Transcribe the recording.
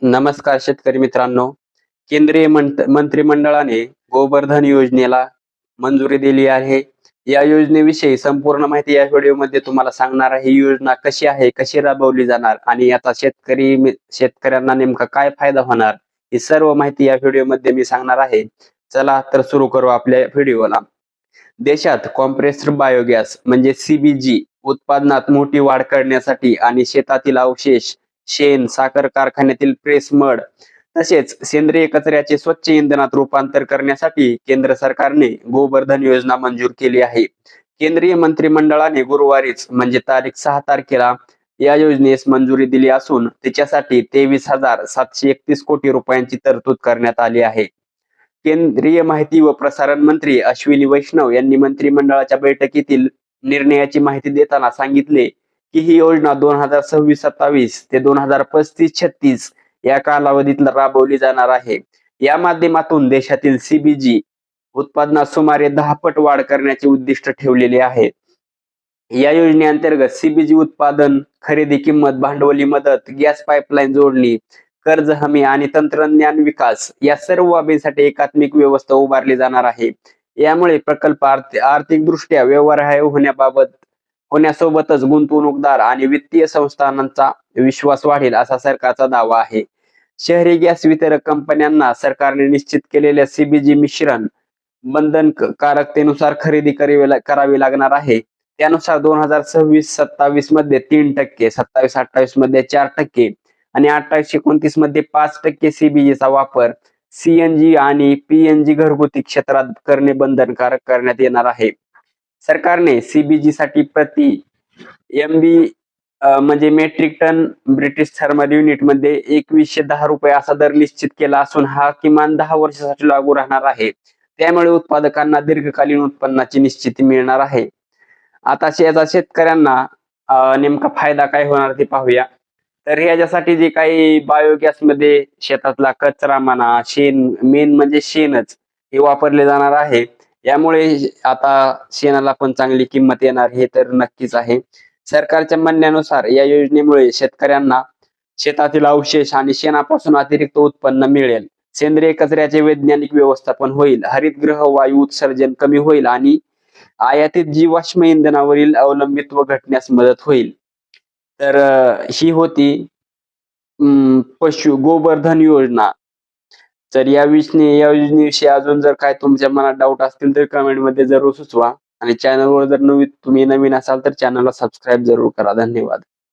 नमस्कार शेतकरी मित्रांनो. केंद्रीय मंत्रिमंडळाने गोवर्धन योजनेला मंजुरी दिली आहे. या योजनेविषयी संपूर्ण माहिती या व्हिडिओमध्ये तुम्हाला सांगणार आहे. ही योजना कशी आहे, कशी राबवली जाणार आणि याचा शेतकऱ्यांना नेमका काय फायदा होणार, ही सर्व माहिती या व्हिडिओमध्ये मी सांगणार आहे. चला तर सुरू करू आपल्या व्हिडिओला. देशात कॉम्प्रेस्ड बायोगॅस म्हणजे सीबीजी उत्पादनात मोठी वाढ करण्यासाठी आणि शेतातील अवशेष, शेण, साखर कारखान्यातील प्रेस मड तसेच सेंद्रिय कचऱ्याचे स्वच्छ इंधनात रूपांतर करण्यासाठी केंद्र सरकारने गोवर्धन योजना मंजूर केली आहे. केंद्रीय मंत्रिमंडळाने गुरुवारीच म्हणजे तारीख 6 तारखेला या योजनेस मंजुरी दिली असून तिच्यासाठी 23,731 कोटी रुपयांची तरतूद करण्यात आली आहे. केंद्रीय माहिती व प्रसारण मंत्री अश्विनी वैष्णव यांनी मंत्रिमंडळाच्या बैठकीतील निर्णयाची माहिती देताना सांगितले की ही योजना 2026-27 ते 2035-36 या कालावधीत राबवली जाणार आहे. या माध्यमातून देशातील सीबीजी उत्पादनात सुमारे 10 पट वाढ करण्याचे उद्दिष्ट ठेवलेले आहे. या योजनेअंतर्गत सीबीजी उत्पादन, खरेदी किंमत, भांडवली मदत, गॅस पाईपलाईन जोडणी, कर्ज हमी आणि तंत्रज्ञान विकास या सर्व बाबींसाठी एकात्मिक व्यवस्था उभारली जाणार आहे. यामुळे प्रकल्प आर्थिकदृष्ट्या व्यवहार्य होण्यासोबतच गुंतवणूकदार आणि वित्तीय संस्थानांचा विश्वास वाढेल असा सरकारचा दावा आहे. शहरी गॅस वितरक कंपन्यांना सरकारने निश्चित केलेल्या सीबीजी मिश्रण बंधनकारकतेनुसार खरेदी करावी लागणार आहे. त्यानुसार 2026-27 मध्ये 3%, 27-28 मध्ये 4% आणि 28-29 मध्ये 5% सीबीजीचा वापर सीएनजी आणि पीएनजी घरगुती क्षेत्रात करणे बंधनकारक करण्यात येणार आहे. सरकारने सीबीजी साठी प्रति एमबी म्हणजे metric ton British thermal unit मध्ये 2110 रुपये असा दर निश्चित केला असून हा किमान 10 वर्षासाठी लागू राहणार आहे. त्यामुळे उत्पादकांना दीर्घकालीन उत्पन्नाची निश्चिती मिळणार आहे. आता याचा शेतकऱ्यांना नेमका फायदा काय होणार ते पाहूया. तर याच्यासाठी जे काही बायोगॅस मध्ये शेतातला कचरा म्हणा, शेण, मेन म्हणजे शेणच हे वापरले जाणार आहे. यामुळे आता शेणाला पण चांगली किंमत येणार हे तर नक्कीच आहे. सरकारच्या म्हणण्यानुसार या योजनेमुळे शेतकऱ्यांना शेतातील अवशेष आणि शेणापासून अतिरिक्त उत्पन्न मिळेल. सेंद्रिय कचऱ्याचे वैज्ञानिक व्यवस्थापन होईल, हरितगृह वायू उत्सर्जन कमी होईल आणि आयातीत जीवाश्म इंधनावरील अवलंबित्व घटण्यास मदत होईल. तर ही होती गोवर्धन योजना. तर या योजनेविषयी अजून जर काय तुमच्या मनात डाऊट असतील तर कमेंट मध्ये जरूर सुचवा आणि चॅनलवर जर तुम्ही नवीन असाल तर चॅनलला सबस्क्राईब जरूर करा. धन्यवाद.